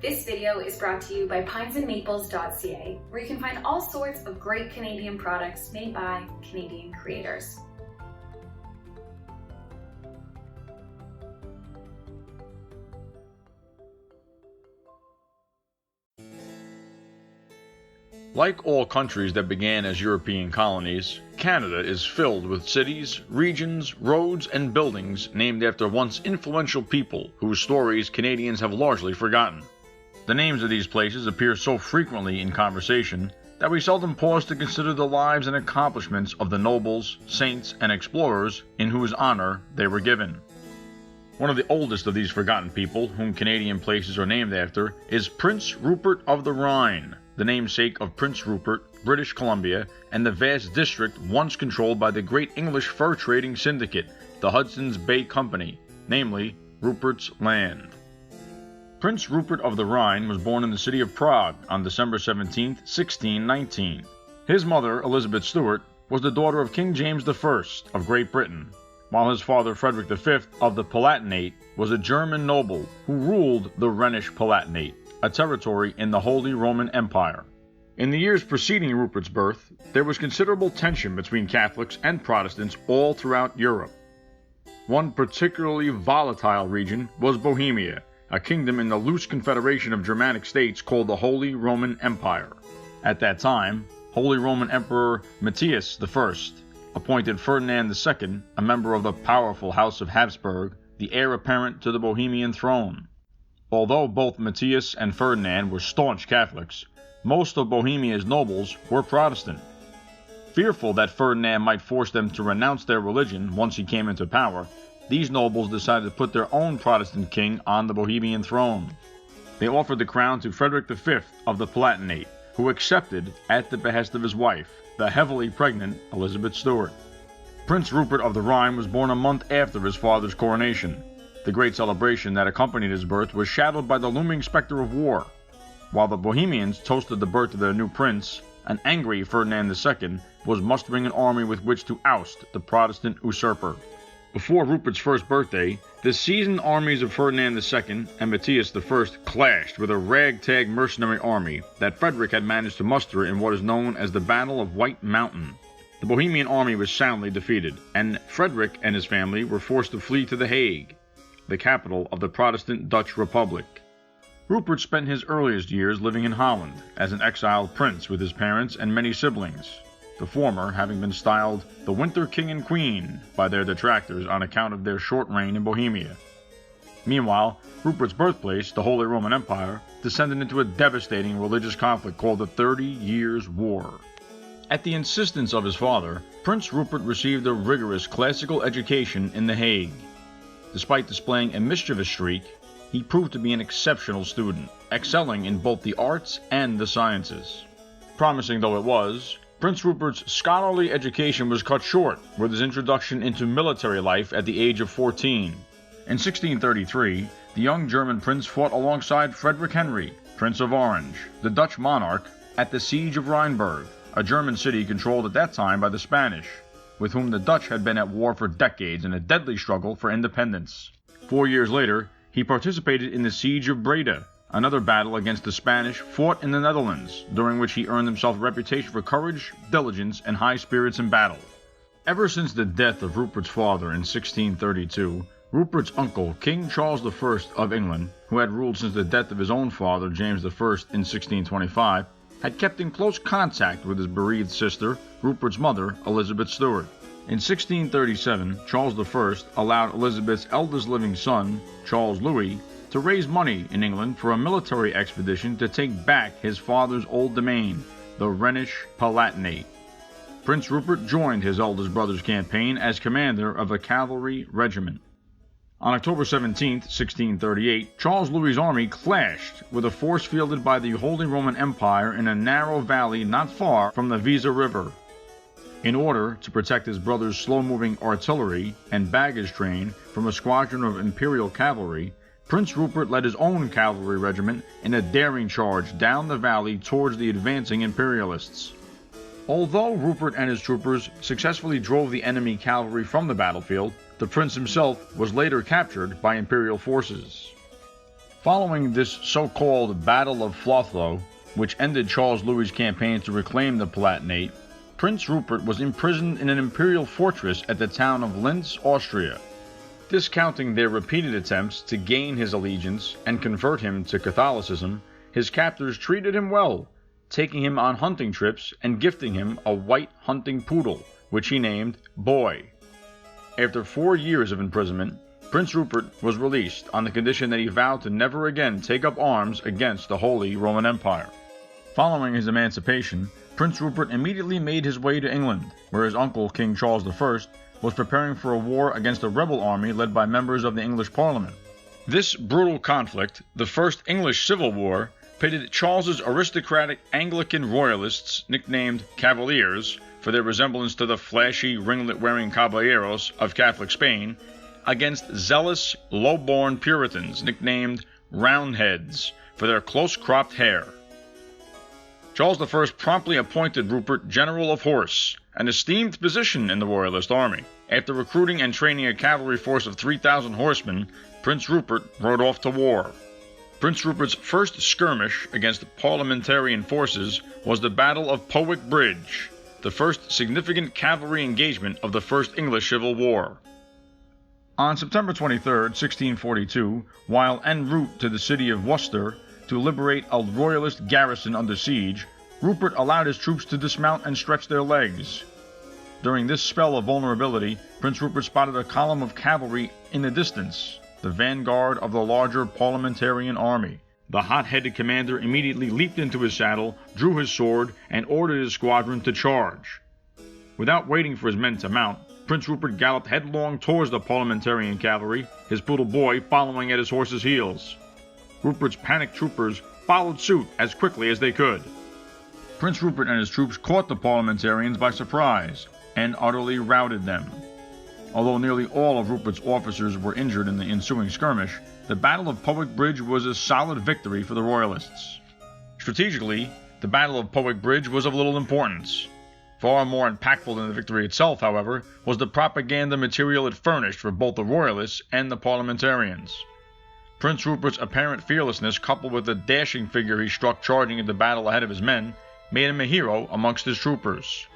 This video is brought to you by pinesandmaples.ca, where you can find all sorts of great Canadian products made by Canadian creators. Like all countries that began as European colonies, Canada is filled with cities, regions, roads, and buildings named after once influential people whose stories Canadians have largely forgotten. The names of these places appear so frequently in conversation that we seldom pause to consider the lives and accomplishments of the nobles, saints, and explorers in whose honor they were given. One of the oldest of these forgotten people, whom Canadian places are named after, is Prince Rupert of the Rhine, the namesake of Prince Rupert, British Columbia, and the vast district once controlled by the great English fur trading syndicate, the Hudson's Bay Company, namely Rupert's Land. Prince Rupert of the Rhine was born in the city of Prague on December 17, 1619. His mother, Elizabeth Stuart, was the daughter of King James I of Great Britain, while his father, Frederick V of the Palatinate, was a German noble who ruled the Rhenish Palatinate, a territory in the Holy Roman Empire. In the years preceding Rupert's birth, there was considerable tension between Catholics and Protestants all throughout Europe. One particularly volatile region was Bohemia, a kingdom in the loose confederation of Germanic states called the Holy Roman Empire. At that time, Holy Roman Emperor Matthias I appointed Ferdinand II, a member of the powerful House of Habsburg, the heir apparent to the Bohemian throne. Although both Matthias and Ferdinand were staunch Catholics, most of Bohemia's nobles were Protestant. Fearful that Ferdinand might force them to renounce their religion once he came into power, these nobles decided to put their own Protestant king on the Bohemian throne. They offered the crown to Frederick V of the Palatinate, who accepted at the behest of his wife, the heavily pregnant Elizabeth Stuart. Prince Rupert of the Rhine was born a month after his father's coronation. The great celebration that accompanied his birth was shadowed by the looming specter of war. While the Bohemians toasted the birth of their new prince, an angry Ferdinand II was mustering an army with which to oust the Protestant usurper. Before Rupert's first birthday, the seasoned armies of Ferdinand II and Matthias I clashed with a ragtag mercenary army that Frederick had managed to muster in what is known as the Battle of White Mountain. The Bohemian army was soundly defeated, and Frederick and his family were forced to flee to The Hague, the capital of the Protestant Dutch Republic. Rupert spent his earliest years living in Holland as an exiled prince with his parents and many siblings, the former having been styled the Winter King and Queen by their detractors on account of their short reign in Bohemia. Meanwhile, Rupert's birthplace, the Holy Roman Empire, descended into a devastating religious conflict called the 30 Years' War. At the insistence of his father, Prince Rupert received a rigorous classical education in The Hague. Despite displaying a mischievous streak, he proved to be an exceptional student, excelling in both the arts and the sciences. Promising though it was, Prince Rupert's scholarly education was cut short with his introduction into military life at the age of 14. In 1633, the young German prince fought alongside Frederick Henry, Prince of Orange, the Dutch monarch, at the Siege of Rheinberg, a German city controlled at that time by the Spanish, with whom the Dutch had been at war for decades in a deadly struggle for independence. 4 years later, he participated in the Siege of Breda, another battle against the Spanish fought in the Netherlands, during which he earned himself a reputation for courage, diligence, and high spirits in battle. Ever since the death of Rupert's father in 1632, Rupert's uncle, King Charles I of England, who had ruled since the death of his own father, James I, in 1625, had kept in close contact with his bereaved sister, Rupert's mother, Elizabeth Stuart. In 1637, Charles I allowed Elizabeth's eldest living son, Charles Louis, to raise money in England for a military expedition to take back his father's old domain, the Rhenish Palatinate. Prince Rupert joined his eldest brother's campaign as commander of a cavalry regiment. On October 17, 1638, Charles Louis's army clashed with a force fielded by the Holy Roman Empire in a narrow valley not far from the Weser River. In order to protect his brother's slow-moving artillery and baggage train from a squadron of imperial cavalry, Prince Rupert led his own cavalry regiment in a daring charge down the valley towards the advancing imperialists. Although Rupert and his troopers successfully drove the enemy cavalry from the battlefield, the prince himself was later captured by imperial forces. Following this so-called Battle of Flothlo, which ended Charles Louis's campaign to reclaim the Palatinate, Prince Rupert was imprisoned in an imperial fortress at the town of Linz, Austria. Discounting their repeated attempts to gain his allegiance and convert him to Catholicism, his captors treated him well, taking him on hunting trips and gifting him a white hunting poodle, which he named Boy. After 4 years of imprisonment, Prince Rupert was released on the condition that he vowed to never again take up arms against the Holy Roman Empire. Following his emancipation, Prince Rupert immediately made his way to England, where his uncle, King Charles I, was preparing for a war against a rebel army led by members of the English Parliament. This brutal conflict, the First English Civil War, pitted Charles's aristocratic Anglican royalists, nicknamed Cavaliers for their resemblance to the flashy ringlet-wearing caballeros of Catholic Spain, against zealous, low-born Puritans, nicknamed Roundheads for their close-cropped hair. Charles I promptly appointed Rupert General of Horse, an esteemed position in the Royalist army. After recruiting and training a cavalry force of 3,000 horsemen, Prince Rupert rode off to war. Prince Rupert's first skirmish against parliamentarian forces was the Battle of Powick Bridge, the first significant cavalry engagement of the First English Civil War. On September 23, 1642, while en route to the city of Worcester to liberate a royalist garrison under siege, Rupert allowed his troops to dismount and stretch their legs. During this spell of vulnerability, Prince Rupert spotted a column of cavalry in the distance, the vanguard of the larger parliamentarian army. The hot-headed commander immediately leaped into his saddle, drew his sword, and ordered his squadron to charge. Without waiting for his men to mount, Prince Rupert galloped headlong towards the parliamentarian cavalry, his poodle Boy following at his horse's heels. Rupert's panicked troopers followed suit as quickly as they could. Prince Rupert and his troops caught the parliamentarians by surprise and utterly routed them. Although nearly all of Rupert's officers were injured in the ensuing skirmish, the Battle of Powick Bridge was a solid victory for the Royalists. Strategically, the Battle of Powick Bridge was of little importance. Far more impactful than the victory itself, however, was the propaganda material it furnished for both the Royalists and the parliamentarians. Prince Rupert's apparent fearlessness, coupled with the dashing figure he struck charging into battle ahead of his men, made him a hero amongst his troopers.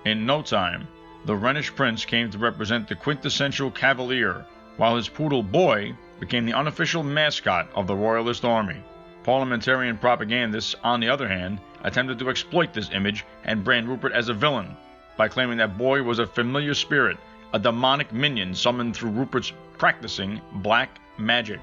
In no time, the Rhenish prince came to represent the quintessential cavalier, while his poodle Boy became the unofficial mascot of the Royalist army. Parliamentarian propagandists, on the other hand, attempted to exploit this image and brand Rupert as a villain, by claiming that Boy was a familiar spirit, a demonic minion summoned through Rupert's practicing black magic.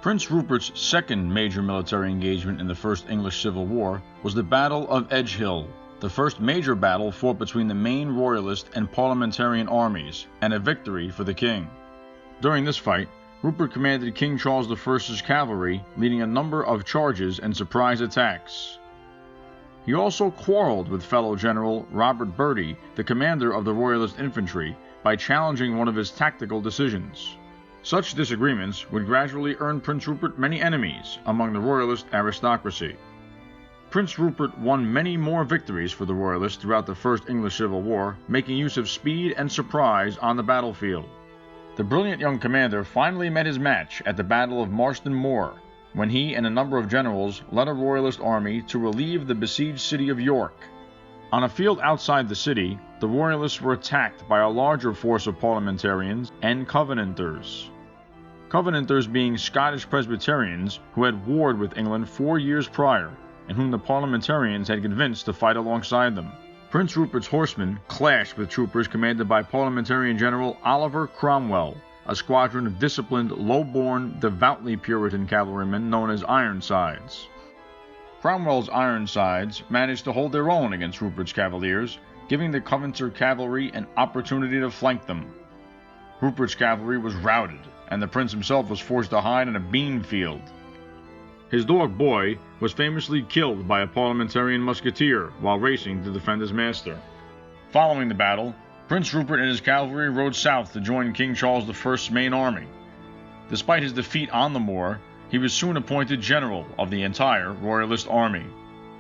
Prince Rupert's second major military engagement in the First English Civil War was the Battle of Edgehill, the first major battle fought between the main Royalist and Parliamentarian armies, and a victory for the king. During this fight, Rupert commanded King Charles I's cavalry, leading a number of charges and surprise attacks. He also quarreled with fellow General Robert Bertie, the commander of the Royalist infantry, by challenging one of his tactical decisions. Such disagreements would gradually earn Prince Rupert many enemies among the Royalist aristocracy. Prince Rupert won many more victories for the Royalists throughout the First English Civil War, making use of speed and surprise on the battlefield. The brilliant young commander finally met his match at the Battle of Marston Moor, when he and a number of generals led a Royalist army to relieve the besieged city of York. On a field outside the city, the Royalists were attacked by a larger force of parliamentarians and Covenanters. Covenanters being Scottish Presbyterians who had warred with England 4 years prior, and whom the parliamentarians had convinced to fight alongside them. Prince Rupert's horsemen clashed with troopers commanded by Parliamentarian General Oliver Cromwell, a squadron of disciplined, low-born, devoutly Puritan cavalrymen known as Ironsides. Cromwell's Ironsides managed to hold their own against Rupert's cavaliers, giving the Covenanter cavalry an opportunity to flank them. Rupert's cavalry was routed, and the prince himself was forced to hide in a bean field. His dog Boy was famously killed by a parliamentarian musketeer while racing to defend his master. Following the battle, Prince Rupert and his cavalry rode south to join King Charles I's main army. Despite his defeat on the moor, he was soon appointed general of the entire Royalist army.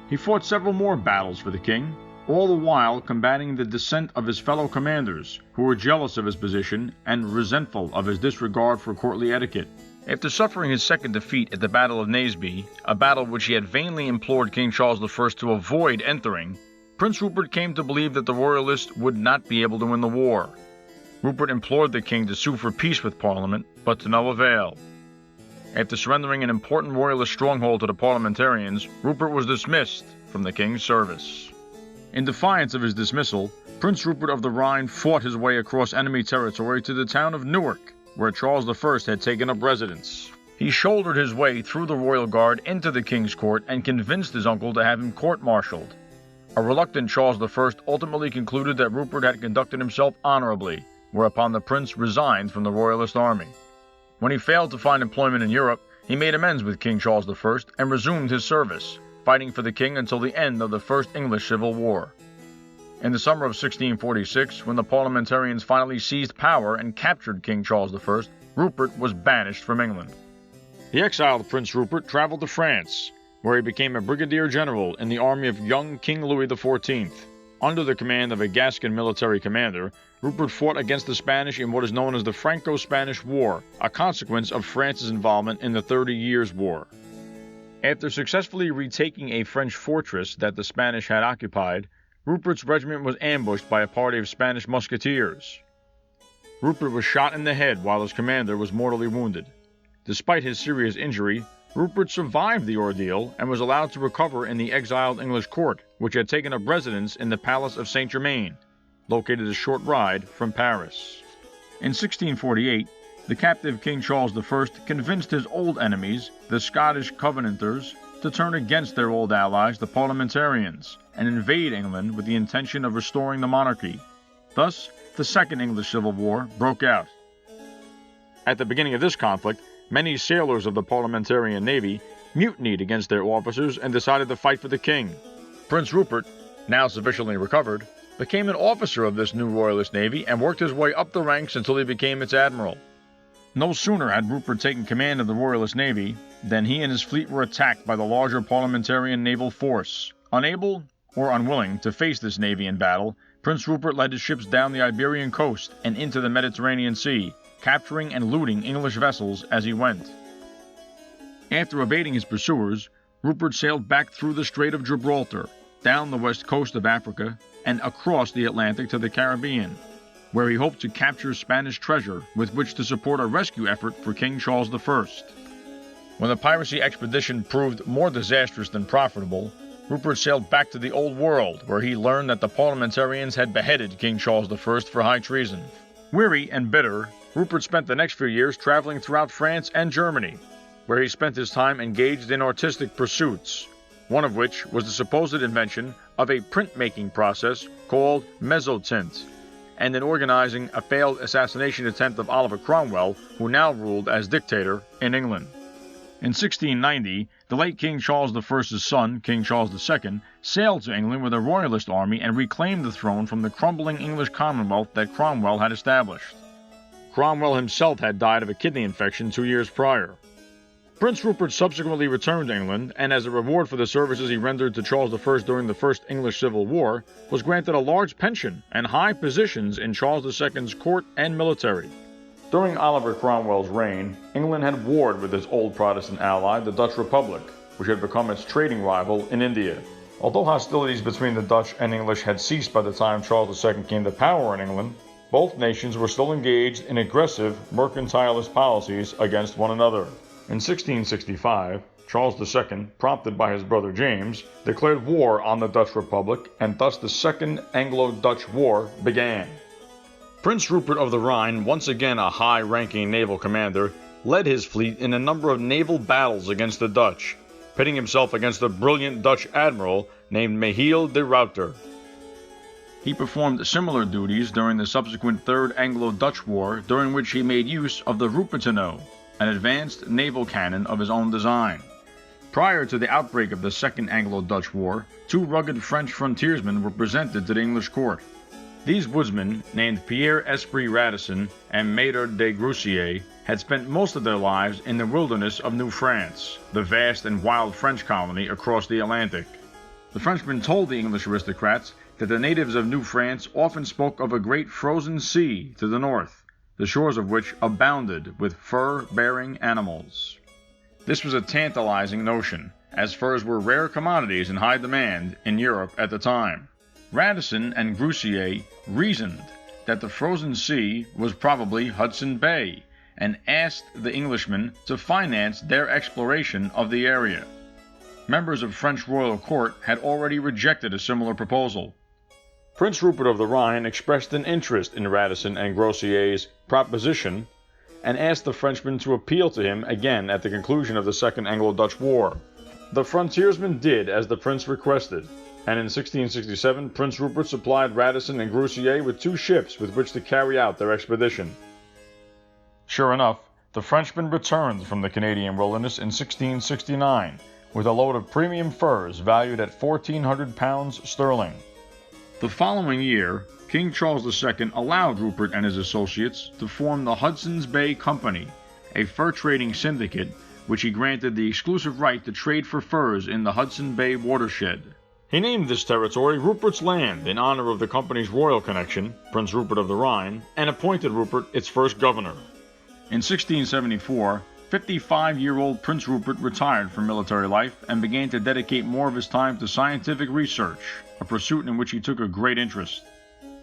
He fought several more battles for the king, all the while combating the dissent of his fellow commanders, who were jealous of his position and resentful of his disregard for courtly etiquette. After suffering his second defeat at the Battle of Naseby, a battle which he had vainly implored King Charles I to avoid entering, Prince Rupert came to believe that the Royalists would not be able to win the war. Rupert implored the king to sue for peace with Parliament, but to no avail. After surrendering an important Royalist stronghold to the parliamentarians, Rupert was dismissed from the king's service. In defiance of his dismissal, Prince Rupert of the Rhine fought his way across enemy territory to the town of Newark, where Charles I had taken up residence. He shouldered his way through the royal guard into the king's court and convinced his uncle to have him court-martialed. A reluctant Charles I ultimately concluded that Rupert had conducted himself honorably, whereupon the prince resigned from the royalist army. When he failed to find employment in Europe, he made amends with King Charles I and resumed his service, fighting for the king until the end of the First English Civil War. In the summer of 1646, when the parliamentarians finally seized power and captured King Charles I, Rupert was banished from England. The exiled Prince Rupert traveled to France, where he became a brigadier general in the army of young King Louis XIV. Under the command of a Gascon military commander, Rupert fought against the Spanish in what is known as the Franco-Spanish War, a consequence of France's involvement in the 30 Years' War. After successfully retaking a French fortress that the Spanish had occupied, Rupert's regiment was ambushed by a party of Spanish musketeers. Rupert was shot in the head while his commander was mortally wounded. Despite his serious injury, Rupert survived the ordeal and was allowed to recover in the exiled English court, which had taken up residence in the Palace of Saint-Germain, located a short ride from Paris. In 1648, the captive King Charles I convinced his old enemies, the Scottish Covenanters, to turn against their old allies, the parliamentarians, and invade England with the intention of restoring the monarchy. Thus, the Second English Civil War broke out. At the beginning of this conflict, many sailors of the parliamentarian navy mutinied against their officers and decided to fight for the king. Prince Rupert, now sufficiently recovered, became an officer of this new royalist navy and worked his way up the ranks until he became its admiral. No sooner had Rupert taken command of the royalist navy than he and his fleet were attacked by the larger parliamentarian naval force. Unable, or unwilling, to face this navy in battle, Prince Rupert led his ships down the Iberian coast and into the Mediterranean Sea, capturing and looting English vessels as he went. After evading his pursuers, Rupert sailed back through the Strait of Gibraltar, down the west coast of Africa, and across the Atlantic to the Caribbean, where he hoped to capture Spanish treasure with which to support a rescue effort for King Charles I. When the piracy expedition proved more disastrous than profitable, Rupert sailed back to the Old World, where he learned that the parliamentarians had beheaded King Charles I for high treason. Weary and bitter, Rupert spent the next few years traveling throughout France and Germany, where he spent his time engaged in artistic pursuits, one of which was the supposed invention of a printmaking process called mezzotint, and in organizing a failed assassination attempt of Oliver Cromwell, who now ruled as dictator in England. In 1690, the late King Charles I's son, King Charles II, sailed to England with a royalist army and reclaimed the throne from the crumbling English Commonwealth that Cromwell had established. Cromwell himself had died of a kidney infection 2 years prior. Prince Rupert subsequently returned to England, and as a reward for the services he rendered to Charles I during the First English Civil War, was granted a large pension and high positions in Charles II's court and military. During Oliver Cromwell's reign, England had warred with its old Protestant ally, the Dutch Republic, which had become its trading rival in India. Although hostilities between the Dutch and English had ceased by the time Charles II came to power in England, both nations were still engaged in aggressive, mercantilist policies against one another. In 1665, Charles II, prompted by his brother James, declared war on the Dutch Republic, and thus the Second Anglo-Dutch War began. Prince Rupert of the Rhine, once again a high-ranking naval commander, led his fleet in a number of naval battles against the Dutch, pitting himself against a brilliant Dutch admiral named Michiel de Ruyter. He performed similar duties during the subsequent Third Anglo-Dutch War, during which he made use of the Rupertino, an advanced naval cannon of his own design. Prior to the outbreak of the Second Anglo-Dutch War, 2 rugged French frontiersmen were presented to the English court. These woodsmen, named Pierre Esprit Radisson and Maître de Grussier, had spent most of their lives in the wilderness of New France, the vast and wild French colony across the Atlantic. The Frenchmen told the English aristocrats that the natives of New France often spoke of a great frozen sea to the north, the shores of which abounded with fur-bearing animals. This was a tantalizing notion, as furs were rare commodities in high demand in Europe at the time. Radisson and Groseilliers reasoned that the frozen sea was probably Hudson Bay, and asked the Englishmen to finance their exploration of the area. Members of French royal court had already rejected a similar proposal. Prince Rupert of the Rhine expressed an interest in Radisson and Groseilliers' proposition, and asked the Frenchmen to appeal to him again at the conclusion of the Second Anglo-Dutch War. The frontiersmen did as the prince requested, and in 1667 Prince Rupert supplied Radisson and Groseilliers with 2 ships with which to carry out their expedition. Sure enough, the Frenchmen returned from the Canadian wilderness in 1669 with a load of premium furs valued at £1,400 sterling. The following year, King Charles II allowed Rupert and his associates to form the Hudson's Bay Company, a fur trading syndicate which he granted the exclusive right to trade for furs in the Hudson Bay watershed. He named this territory Rupert's Land in honor of the company's royal connection, Prince Rupert of the Rhine, and appointed Rupert its first governor. In 1674, 55-year-old Prince Rupert retired from military life and began to dedicate more of his time to scientific research, a pursuit in which he took a great interest.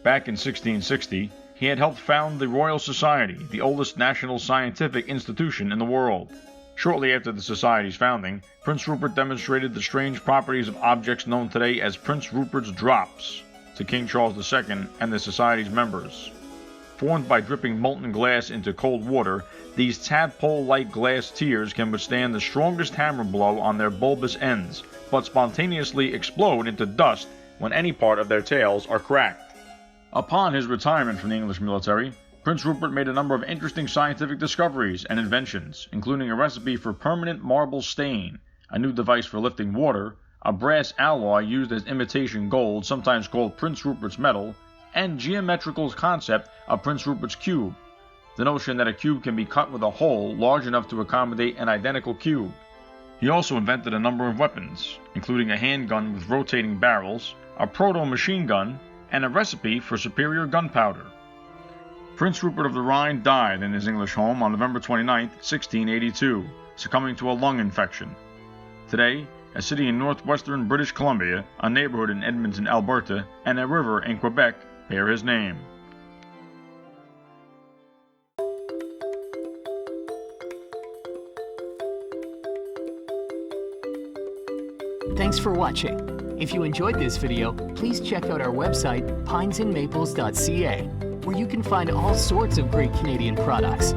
Back in 1660, he had helped found the Royal Society, the oldest national scientific institution in the world. Shortly after the Society's founding, Prince Rupert demonstrated the strange properties of objects known today as Prince Rupert's drops to King Charles II and the Society's members. Formed by dripping molten glass into cold water, these tadpole-like glass tears can withstand the strongest hammer blow on their bulbous ends, but spontaneously explode into dust when any part of their tails are cracked. Upon his retirement from the English military, Prince Rupert made a number of interesting scientific discoveries and inventions, including a recipe for permanent marble stain, a new device for lifting water, a brass alloy used as imitation gold, sometimes called Prince Rupert's metal, and geometrical concept of Prince Rupert's cube, the notion that a cube can be cut with a hole large enough to accommodate an identical cube. He also invented a number of weapons, including a handgun with rotating barrels, a proto-machine gun, and a recipe for superior gunpowder. Prince Rupert of the Rhine died in his English home on November 29, 1682, succumbing to a lung infection. Today, a city in northwestern British Columbia, a neighborhood in Edmonton, Alberta, and a river in Quebec bear his name. Thanks for watching. If you enjoyed this video, please check out our website, pinesandmaples.ca, where you can find all sorts of great Canadian products.